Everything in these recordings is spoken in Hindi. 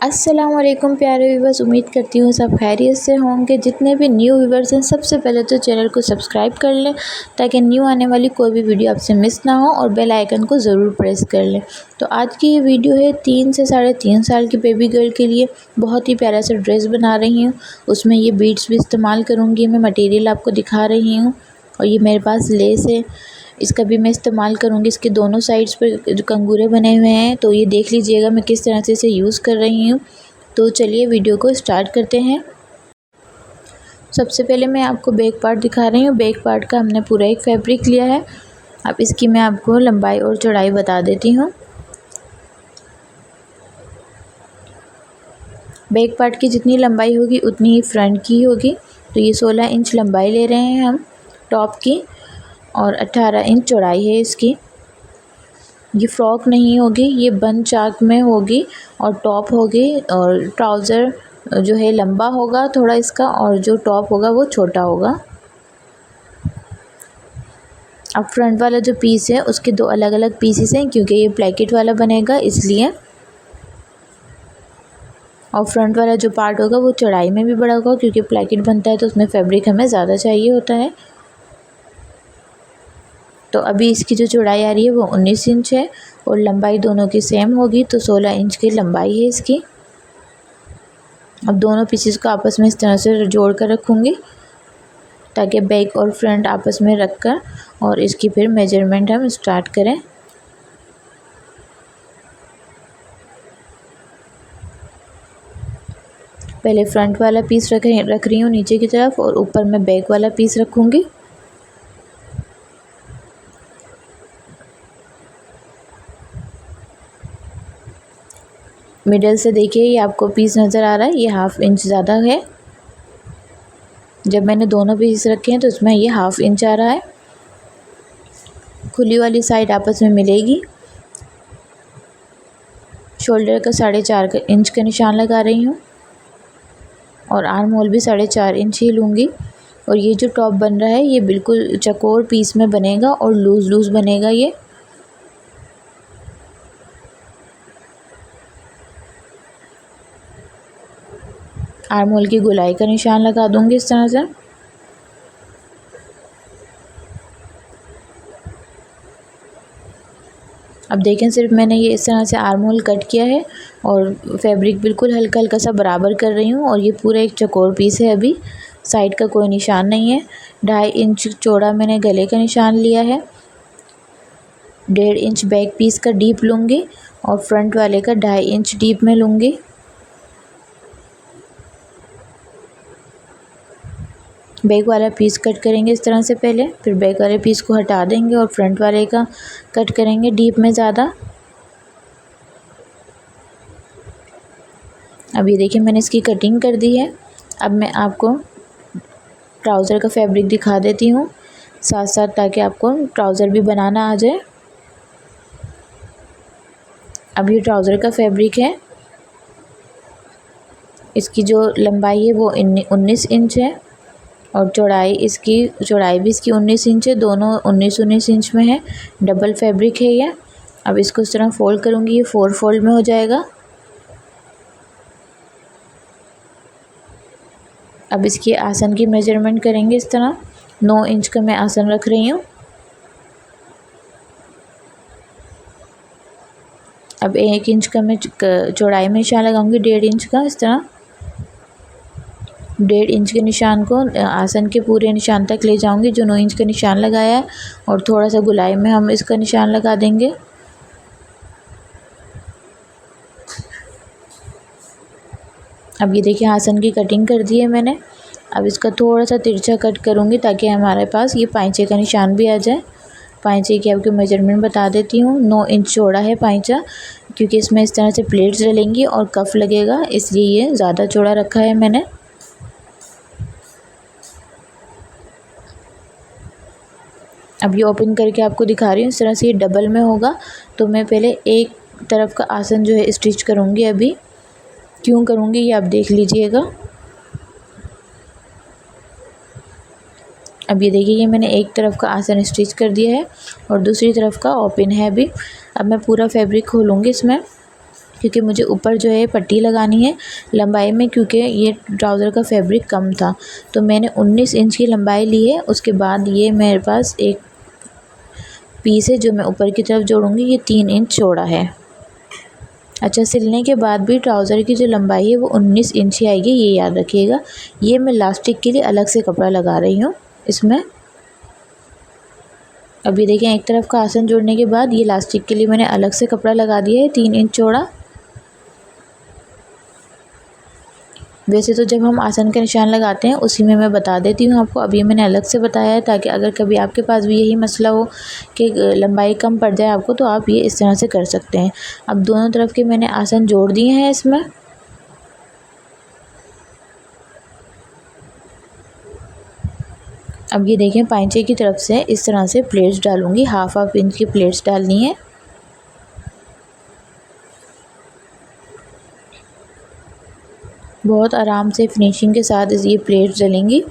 अस्सलाम वालेकुम प्यारे व्यूवर्स, उम्मीद करती हूँ सब खैरियत से होंगे। जितने भी न्यू व्यूवर्स हैं सबसे पहले तो चैनल को सब्सक्राइब कर लें ताकि न्यू आने वाली कोई भी वीडियो आपसे मिस ना हो, और बेल आइकन को ज़रूर प्रेस कर लें। तो आज की ये वीडियो है 3 से 3.5 साल की बेबी गर्ल के लिए बहुत ही प्यारा सा ड्रेस बना रही हूँ। उसमें ये बीड्स भी इस्तेमाल करूँगी मैं, मटेरियल आपको दिखा रही हूँ। और ये मेरे पास लेस है, इसका भी मैं इस्तेमाल करूँगी। इसके दोनों साइड्स पर जो कंगूरे बने हुए हैं, तो ये देख लीजिएगा मैं किस तरह से इसे यूज़ कर रही हूँ। तो चलिए वीडियो को स्टार्ट करते हैं। सबसे पहले मैं आपको बैक पार्ट दिखा रही हूँ। बैक पार्ट का हमने पूरा एक फैब्रिक लिया है। अब इसकी मैं आपको लंबाई और चौड़ाई बता देती हूँ। बैक पार्ट की जितनी लंबाई होगी उतनी ही फ्रंट की होगी। तो ये 16 इंच लंबाई ले रहे हैं हम टॉप की, और 18 इंच चौड़ाई है इसकी। ये फ्रॉक नहीं होगी, ये बन चाक में होगी और टॉप होगी। और ट्राउज़र जो है लंबा होगा थोड़ा इसका, और जो टॉप होगा वो छोटा होगा। अब फ्रंट वाला जो पीस है उसके दो अलग अलग पीसेस हैं, क्योंकि ये प्लेकेट वाला बनेगा इसलिए। और फ्रंट वाला जो पार्ट होगा वो चौड़ाई में भी बड़ा होगा, क्योंकि प्लेकेट बनता है तो उसमें फैब्रिक हमें ज़्यादा चाहिए होता है। तो अभी इसकी जो चौड़ाई आ रही है वो 19 इंच है, और लंबाई दोनों की सेम होगी, तो 16 इंच की लंबाई है इसकी। अब दोनों पीसेस को आपस में इस तरह से जोड़ कर रखूँगी ताकि बैक और फ्रंट आपस में रख कर और इसकी फिर मेजरमेंट हम स्टार्ट करें। पहले फ्रंट वाला पीस रख रही हूँ नीचे की तरफ, और ऊपर मैं बैक वाला पीस रखूँगी। मिडल से देखिए ये आपको पीस नज़र आ रहा है, ये 1/2 इंच ज़्यादा है। जब मैंने दोनों पीस रखे हैं तो इसमें ये 1/2 इंच आ रहा है। खुली वाली साइड आपस में मिलेगी। शोल्डर का 4.5 इंच का निशान लगा रही हूँ, और आर्म होल भी 4.5 इंच ही लूँगी। और ये जो टॉप बन रहा है ये बिल्कुल चकोर पीस में बनेगा और लूज़ लूज़ बनेगा ये। आर्म होल की गोलाई का निशान लगा दूँगी इस तरह से। अब देखें, सिर्फ मैंने ये इस तरह से आर्म होल कट किया है और फैब्रिक बिल्कुल हल्का हल्का सा बराबर कर रही हूँ। और ये पूरा एक चकोर पीस है, अभी साइड का कोई निशान नहीं है। 2.5 इंच चौड़ा मैंने गले का निशान लिया है। 1.5 इंच बैक पीस का डीप लूँगी, और फ्रंट वाले का 2.5 इंच डीप में लूँगी। बैक वाला पीस कट करेंगे इस तरह से पहले, फिर बैक वाले पीस को हटा देंगे और फ्रंट वाले का कट करेंगे डीप में ज़्यादा। अब ये देखिए मैंने इसकी कटिंग कर दी है। अब मैं आपको ट्राउज़र का फैब्रिक दिखा देती हूँ साथ साथ, ताकि आपको ट्राउज़र भी बनाना आ जाए। अब ये ट्राउज़र का फैब्रिक है, इसकी जो लंबाई है वो 19 इंच है, और चौड़ाई भी इसकी 19 इंच है। दोनों 19 इंच में है, डबल फैब्रिक है ये। अब इसको इस तरह फोल्ड करूँगी, ये 4 फोल्ड में हो जाएगा। अब इसकी आसन की मेजरमेंट करेंगे इस तरह। 9 इंच का मैं आसन रख रही हूँ। अब 1 इंच का मैं चौड़ाई में निशान लगाऊंगी, 1.5 इंच का इस तरह। 1.5 इंच के निशान को आसन के पूरे निशान तक ले जाऊंगी जो 9 इंच का निशान लगाया है, और थोड़ा सा गुलाई में हम इसका निशान लगा देंगे। अब ये देखिए आसन की कटिंग कर दी है मैंने। अब इसका थोड़ा सा तिरछा कट करूँगी ताकि हमारे पास ये पाइंचे का निशान भी आ जाए। पाइंचे की आपको मेजरमेंट बता देती हूँ। 9 इंच चौड़ा है पाइंचा, क्योंकि इसमें इस तरह से प्लेट्स डलेंगी और कफ लगेगा, इसलिए ये ज़्यादा चौड़ा रखा है मैंने। अब ये ओपन करके आपको दिखा रही हूँ, इस तरह से ये डबल में होगा। तो मैं पहले एक तरफ का आसन जो है स्टिच करूँगी। अभी क्यों करूँगी ये आप देख लीजिएगा। अब ये देखिए ये मैंने एक तरफ का आसन स्टिच कर दिया है और दूसरी तरफ का ओपन है अभी। अब मैं पूरा फैब्रिक खोलूँगी इसमें। क्योंकि मुझे ऊपर जो है पट्टी लगानी है लंबाई में, क्योंकि ये ट्राउज़र का फैब्रिक कम था तो मैंने 19 इंच की लंबाई ली है। उसके बाद ये मेरे पास एक पीस है जो मैं ऊपर की तरफ जोड़ूंगी, ये 3 इंच चौड़ा है। अच्छा, सिलने के बाद भी ट्राउज़र की जो लंबाई है वो 19 इंच ही आएगी, ये याद रखिएगा। ये मैं लास्टिक के लिए अलग से कपड़ा लगा रही हूँ इसमें। अभी देखें, एक तरफ का आसन जोड़ने के बाद ये लास्टिक के लिए मैंने अलग से कपड़ा लगा दिया है 3 इंच चौड़ा। वैसे तो जब हम आसन का निशान लगाते हैं उसी में मैं बता देती हूँ आपको, अभी मैंने अलग से बताया है ताकि अगर कभी आपके पास भी यही मसला हो कि लंबाई कम पड़ जाए आपको, तो आप ये इस तरह से कर सकते हैं। अब दोनों तरफ के मैंने आसन जोड़ दिए हैं इसमें। अब ये देखें, पाइंचे की तरफ से इस तरह से प्लेट्स डालूंगी, हाफ इंच की प्लेट्स डालनी है। बहुत आराम से फिनिशिंग के साथ ये प्लेट्स डलेंगी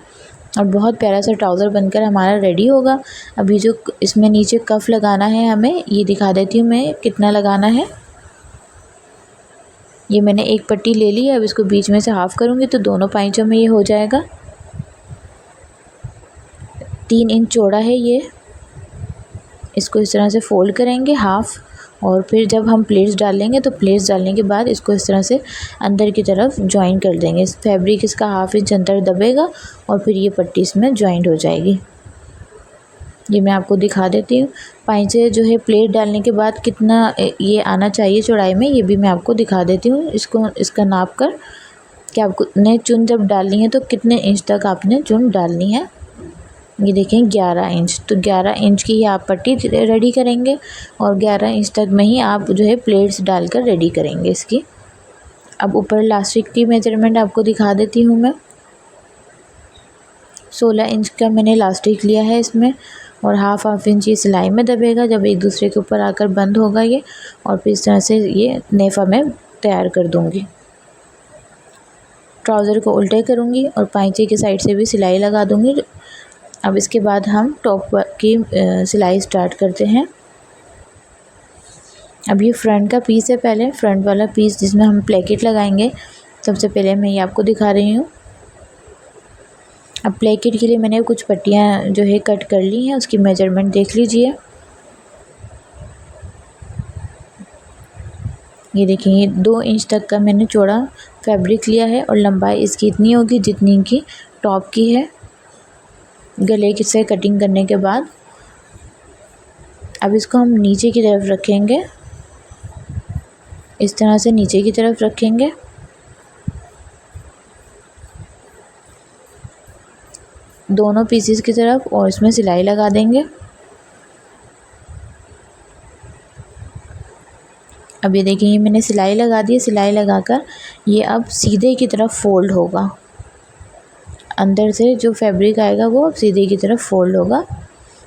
और बहुत प्यारा सा ट्राउज़र बनकर हमारा रेडी होगा। अभी जो इसमें नीचे कफ लगाना है हमें, ये दिखा देती हूँ मैं कितना लगाना है। ये मैंने एक पट्टी ले ली है, अब इसको बीच में से हाफ़ करूँगी तो दोनों पाइंचों में ये हो जाएगा। 3 इंच चौड़ा है ये। इसको इस तरह से फोल्ड करेंगे हाफ़, और फिर जब हम प्लेट्स डालेंगे तो प्लेट्स डालने के बाद इसको इस तरह से अंदर की तरफ जॉइन कर देंगे। इस फैब्रिक इसका हाफ इंच अंदर दबेगा और फिर ये पट्टी इसमें जॉइंट हो जाएगी। ये मैं आपको दिखा देती हूँ। पाइंचे जो है प्लेट डालने के बाद कितना ये आना चाहिए चौड़ाई में, ये भी मैं आपको दिखा देती हूँ। इसका नाप कर कि आपको ने चुन जब डालनी है तो कितने इंच तक आपने चुन डालनी है। ये देखें 11 इंच, तो 11 इंच की ही आप पट्टी रेडी करेंगे और 11 इंच तक में ही आप जो है प्लेट्स डालकर रेडी करेंगे इसकी। अब ऊपर लास्टिक की मेजरमेंट आपको दिखा देती हूँ मैं। 16 इंच का मैंने लास्टिक लिया है इसमें, और हाफ इंच ये सिलाई में दबेगा जब एक दूसरे के ऊपर आकर बंद होगा ये, और फिर इस तरह से ये नेफा में तैयार कर दूँगी। ट्राउज़र को उल्टे करूँगी और पाइंचे की साइड से भी सिलाई लगा दूँगी। अब इसके बाद हम टॉप की सिलाई स्टार्ट करते हैं। अब ये फ्रंट का पीस है, पहले फ्रंट वाला पीस जिसमें हम प्लेकेट लगाएंगे, सबसे पहले मैं ये आपको दिखा रही हूँ। अब प्लेकेट के लिए मैंने कुछ पट्टियाँ जो है कट कर ली हैं, उसकी मेजरमेंट देख लीजिए। ये देखिए, ये 2 इंच तक का मैंने चौड़ा फैब्रिक लिया है और लंबाई इसकी इतनी होगी जितनी की टॉप की है। गले की से कटिंग करने के बाद अब इसको हम नीचे की तरफ रखेंगे, इस तरह से नीचे की तरफ रखेंगे। दोनों पीसेस की तरफ, और इसमें सिलाई लगा देंगे। अब ये देखिए, ये मैंने सिलाई लगा दी है। सिलाई लगाकर ये अब सीधे की तरफ फोल्ड होगा, अंदर से जो फैब्रिक आएगा वो अब सीधे की तरफ फोल्ड होगा।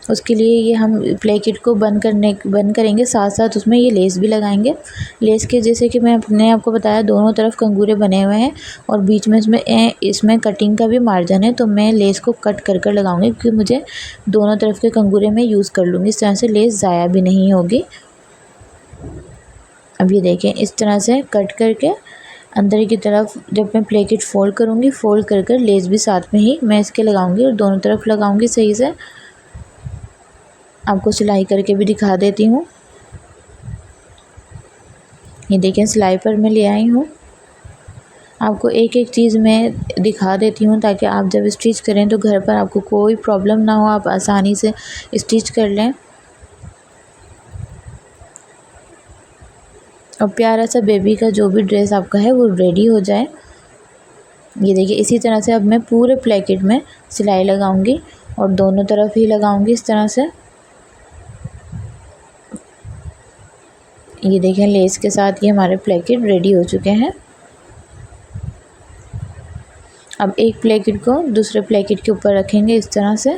उसके लिए ये हम प्लेकेट को बंद करेंगे, साथ साथ उसमें ये लेस भी लगाएंगे। लेस के जैसे कि मैंने आपको बताया दोनों तरफ कंगूरे बने हुए हैं और बीच में इसमें कटिंग का भी मार्जिन है, तो मैं लेस को कट कर लगाऊंगी क्योंकि मुझे दोनों तरफ के कंगूरे में यूज़ कर लूँगी। इस तरह से लेस ज़ाया भी नहीं होगी। अब ये देखें, इस तरह से कट करके अंदर की तरफ जब मैं प्लेकेट फोल्ड करूँगी, फोल्ड कर लेस भी साथ में ही मैं इसके लगाऊंगी और दोनों तरफ लगाऊंगी सही से। आपको सिलाई करके भी दिखा देती हूँ। ये देखें, सिलाई पर मैं ले आई हूँ। आपको एक एक चीज़ मैं दिखा देती हूँ ताकि आप जब स्टिच करें तो घर पर आपको कोई प्रॉब्लम ना हो, आप आसानी से स्टिच कर लें और प्यारा सा बेबी का जो भी ड्रेस आपका है वो रेडी हो जाए। ये देखिए, इसी तरह से अब मैं पूरे प्लेकेट में सिलाई लगाऊंगी और दोनों तरफ ही लगाऊंगी इस तरह से। ये देखें, लेस के साथ ये हमारे प्लेकेट रेडी हो चुके हैं। अब एक प्लेकेट को दूसरे प्लेकेट के ऊपर रखेंगे इस तरह से।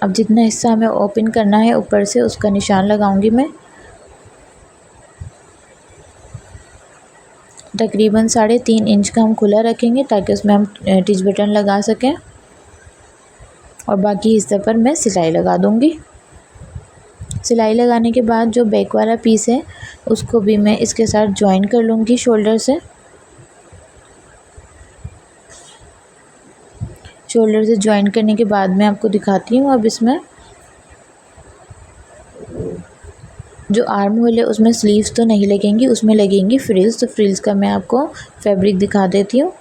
अब जितना हिस्सा हमें ओपन करना है ऊपर से उसका निशान लगाऊंगी मैं। तकरीबन 3.5 इंच का हम खुला रखेंगे ताकि उसमें हम टिच बटन लगा सकें और बाकी हिस्से पर मैं सिलाई लगा दूंगी। सिलाई लगाने के बाद जो बैक वाला पीस है उसको भी मैं इसके साथ जॉइन कर लूँगी शोल्डर से। शोल्डर से जॉइन करने के बाद मैं आपको दिखाती हूँ। अब इसमें जो आर्म होल है उसमें स्लीव्स तो नहीं लगेंगी, उसमें लगेंगी फ्रिल्स। तो फ्रिल्स का मैं आपको फैब्रिक दिखा देती हूँ।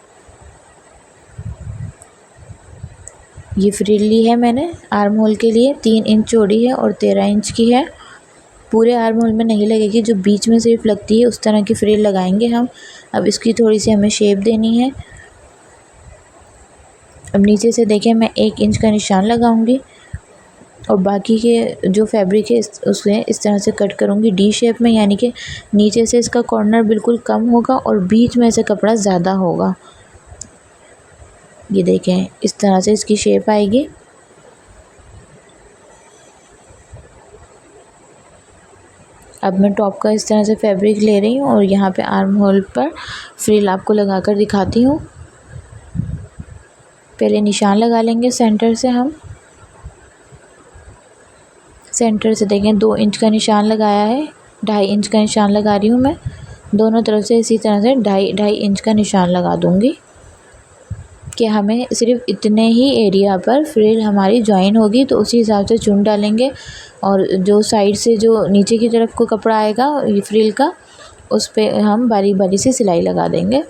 ये फ्रिल ली है मैंने आर्म होल के लिए, 3 इंच चौड़ी है और 13 इंच की है। पूरे आर्म होल में नहीं लगेगी, जो बीच में सिर्फ लगती है उस तरह की फ्रिल लगाएंगे हम। अब इसकी थोड़ी सी हमें शेप देनी है। अब नीचे से देखें मैं 1 इंच का निशान लगाऊंगी और बाकी के जो फैब्रिक है उसे इस तरह से कट करूंगी डी शेप में, यानी कि नीचे से इसका कॉर्नर बिल्कुल कम होगा और बीच में से कपड़ा ज़्यादा होगा। ये देखें इस तरह से इसकी शेप आएगी। अब मैं टॉप का इस तरह से फैब्रिक ले रही हूँ और यहाँ पे आर्म होल पर फ्रिल आपको लगाकर दिखाती हूँ। पहले निशान लगा लेंगे सेंटर से हम। सेंटर से देखें 2 इंच का निशान लगाया है, 2.5 इंच का निशान लगा रही हूँ मैं। दोनों तरफ से इसी तरह से 2.5 इंच का निशान लगा दूँगी कि हमें सिर्फ इतने ही एरिया पर फ्रिल हमारी जॉइन होगी। तो उसी हिसाब से चुन डालेंगे और जो साइड से जो नीचे की तरफ को कपड़ा आएगा ये फ्रिल का, उस पे हम बारी बारी से सिलाई लगा देंगे।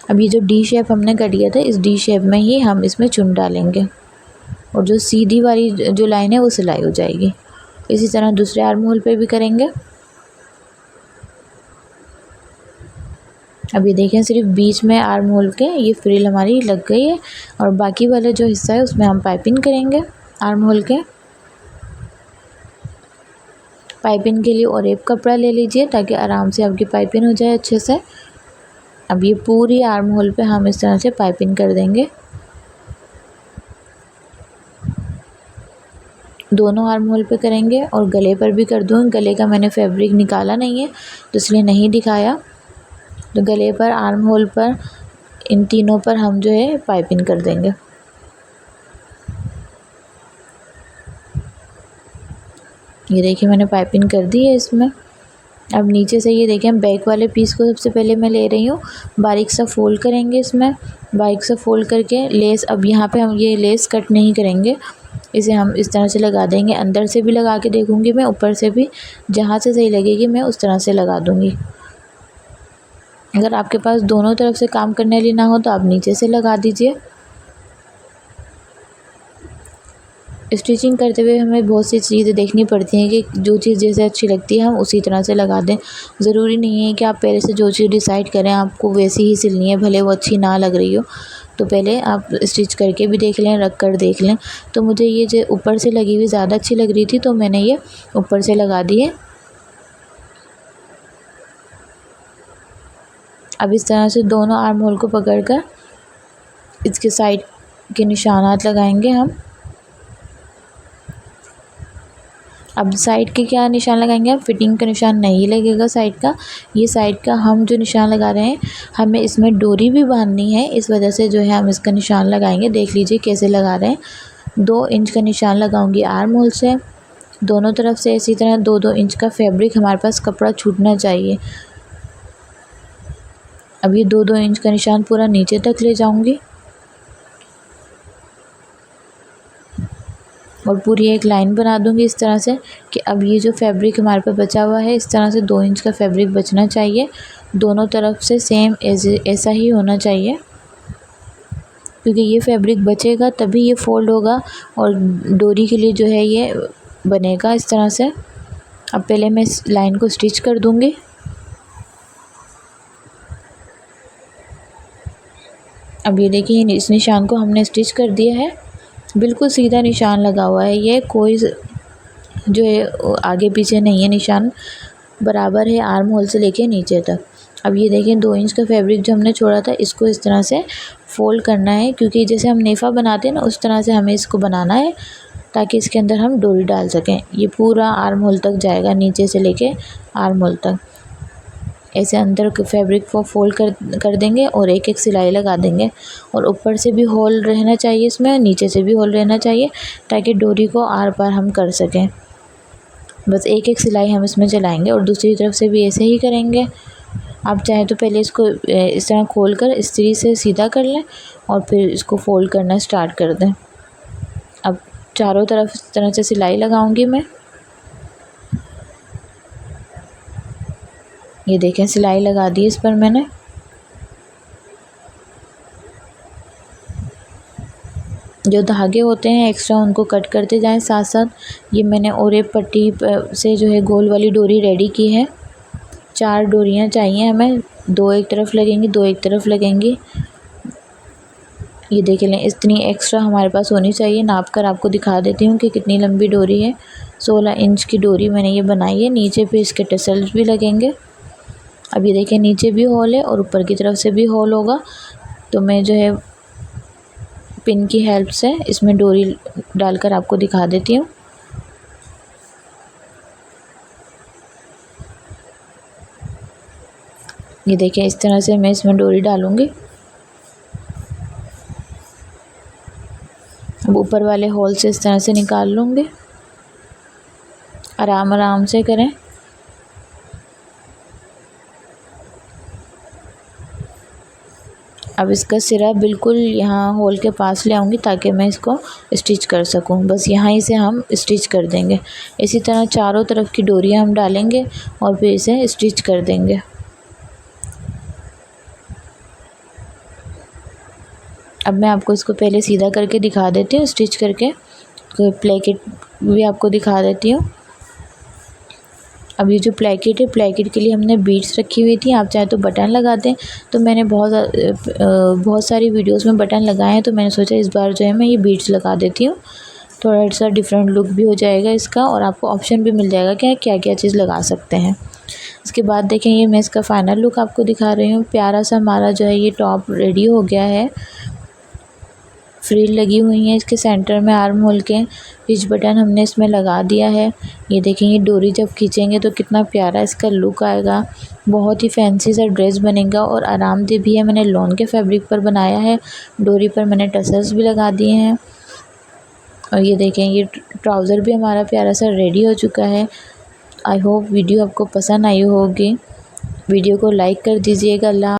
अब ये जो डी शेप हमने कर दिया था, इस डी शेप में ही हम इसमें चुन डालेंगे और जो सीधी वाली जो लाइन है वो सिलाई हो जाएगी। इसी तरह दूसरे आर्म होल पे भी करेंगे। अब ये देखें सिर्फ बीच में आर्म होल के ये फ्रिल हमारी लग गई है और बाकी वाला जो हिस्सा है उसमें हम पाइपिंग करेंगे आर्म होल के। पाइपिंग के लिए और एक कपड़ा ले लीजिए ताकि आराम से आपकी पाइपिंग हो जाए अच्छे से। अब ये पूरी आर्म होल पे हम इस तरह से पाइपिंग कर देंगे। दोनों आर्म होल पे करेंगे और गले पर भी कर दूँ। गले का मैंने फैब्रिक निकाला नहीं है तो इसलिए नहीं दिखाया। तो गले पर, आर्म होल पर, इन तीनों पर हम जो है पाइपिंग कर देंगे। ये देखिए मैंने पाइपिंग कर दी है इसमें। अब नीचे से ये देखें बैक वाले पीस को सबसे पहले मैं ले रही हूँ, बारीक सा फोल्ड करेंगे इसमें। बारीक सा फोल्ड करके लेस, अब यहाँ पे हम ये लेस कट नहीं करेंगे, इसे हम इस तरह से लगा देंगे। अंदर से भी लगा के देखूँगी मैं, ऊपर से भी, जहाँ से सही लगेगी मैं उस तरह से लगा दूँगी। अगर आपके पास दोनों तरफ से काम करने वाली ना हो तो आप नीचे से लगा दीजिए। स्टिचिंग करते हुए हमें बहुत सी चीज़ें देखनी पड़ती हैं कि जो चीज़ जैसे अच्छी लगती है हम उसी तरह से लगा दें। ज़रूरी नहीं है कि आप पहले से जो चीज़ डिसाइड करें आपको वैसी ही सिलनी है, भले वो अच्छी ना लग रही हो। तो पहले आप स्टिच करके भी देख लें, रख कर देख लें। तो मुझे ये जो ऊपर से लगी हुई ज़्यादा अच्छी लग रही थी तो मैंने ये ऊपर से लगा दी है। अब इस तरह से दोनों आर्म होल को पकड़कर इसके साइड के निशानात लगाएंगे हम। अब साइड के क्या निशान लगाएंगे, अब फिटिंग का निशान नहीं लगेगा साइड का। ये साइड का हम जो निशान लगा रहे हैं, हमें इसमें डोरी भी बांधनी है, इस वजह से जो है हम इसका निशान लगाएंगे। देख लीजिए कैसे लगा रहे हैं। 2 इंच का निशान लगाऊंगी आर्म होल से, दोनों तरफ से इसी तरह 2-2 इंच का फैब्रिक हमारे पास कपड़ा छूटना चाहिए। अब ये 2-2 इंच का निशान पूरा नीचे तक ले जाऊंगी और पूरी एक लाइन बना दूंगी इस तरह से कि अब ये जो फैब्रिक हमारे पास बचा हुआ है, इस तरह से 2 इंच का फैब्रिक बचना चाहिए। दोनों तरफ से सेम ऐसा ही होना चाहिए, क्योंकि ये फैब्रिक बचेगा तभी ये फोल्ड होगा और डोरी के लिए जो है ये बनेगा इस तरह से। अब पहले मैं इस लाइन को स्टिच कर दूंगी। अब ये देखिए इस निशान को हमने स्टिच कर दिया है, बिल्कुल सीधा निशान लगा हुआ है। ये कोई जो है आगे पीछे नहीं है, निशान बराबर है आर्म होल से लेके नीचे तक। अब ये देखें 2 इंच का फैब्रिक जो हमने छोड़ा था इसको इस तरह से फोल्ड करना है, क्योंकि जैसे हम नेफ़ा बनाते हैं ना उस तरह से हमें इसको बनाना है ताकि इसके अंदर हम डोरी डाल सकें। ये पूरा आर्म होल तक जाएगा, नीचे से लेके आर्म होल तक। ऐसे अंदर के फैब्रिक को फोल्ड कर देंगे और एक एक सिलाई लगा देंगे और ऊपर से भी होल रहना चाहिए इसमें, नीचे से भी होल रहना चाहिए ताकि डोरी को आर पार हम कर सकें। बस एक एक सिलाई हम इसमें चलाएंगे और दूसरी तरफ से भी ऐसे ही करेंगे। आप चाहें तो पहले इसको इस तरह खोल कर इस्त्री से सीधा कर लें और फिर इसको फ़ोल्ड करना स्टार्ट कर दें। अब चारों तरफ इस तरह से सिलाई लगाऊंगी मैं। ये देखें सिलाई लगा दी इस पर मैंने। जो धागे होते हैं एक्स्ट्रा उनको कट करते जाएं साथ साथ। ये मैंने और एक पट्टी से जो है गोल वाली डोरी रेडी की है। 4 डोरियां चाहिए हमें, 2 एक तरफ लगेंगी, 2 एक तरफ लगेंगी। ये देख लें इतनी एक्स्ट्रा हमारे पास होनी चाहिए। नाप कर आपको दिखा देती हूँ कि कितनी लंबी डोरी है। 16 इंच की डोरी मैंने ये बनाई है। नीचे पे इसके टसल्स भी लगेंगे। अब ये देखिए नीचे भी होल है और ऊपर की तरफ से भी होल होगा। तो मैं जो है पिन की हेल्प से इसमें डोरी डालकर आपको दिखा देती हूँ। ये देखिए इस तरह से मैं इसमें डोरी डालूँगी। अब ऊपर वाले होल से इस तरह से निकाल लूँगी। आराम आराम से करें। अब इसका सिरा बिल्कुल यहाँ होल के पास ले आऊँगी ताकि मैं इसको स्टिच कर सकूँ। बस यहाँ ही से हम स्टिच कर देंगे। इसी तरह चारों तरफ की डोरियाँ हम डालेंगे और फिर इसे स्टिच कर देंगे। अब मैं आपको इसको पहले सीधा करके दिखा देती हूँ, स्टिच करके प्लेकेट भी आपको दिखा देती हूँ। अब ये जो प्लेकेट है, प्लेकेट के लिए हमने बीड्स रखी हुई थी। आप चाहे तो बटन लगा दें। तो मैंने बहुत सारी वीडियोस में बटन लगाए हैं, तो मैंने सोचा इस बार जो है मैं ये बीड्स लगा देती हूँ। थोड़ा सा डिफरेंट लुक भी हो जाएगा इसका और आपको ऑप्शन भी मिल जाएगा कि क्या क्या चीज़ लगा सकते हैं। इसके बाद देखें ये मैं इसका फ़ाइनल लुक आपको दिखा रही हूँ। प्यारा सा हमारा जो है ये टॉप रेडी हो गया है। फ्रिल लगी हुई है इसके सेंटर में आर्म होल के। पिच बटन हमने इसमें लगा दिया है। ये देखेंगे डोरी जब खींचेंगे तो कितना प्यारा इसका लुक आएगा। बहुत ही फैंसी सा ड्रेस बनेगा और आरामदेह भी है। मैंने लॉन के फैब्रिक पर बनाया है। डोरी पर मैंने टसल्स भी लगा दिए हैं। और ये देखें ये ट्राउज़र भी हमारा प्यारा सा रेडी हो चुका है। आई होप वीडियो आपको पसंद आई होगी। वीडियो को लाइक कर दीजिएगा। अल्लाह।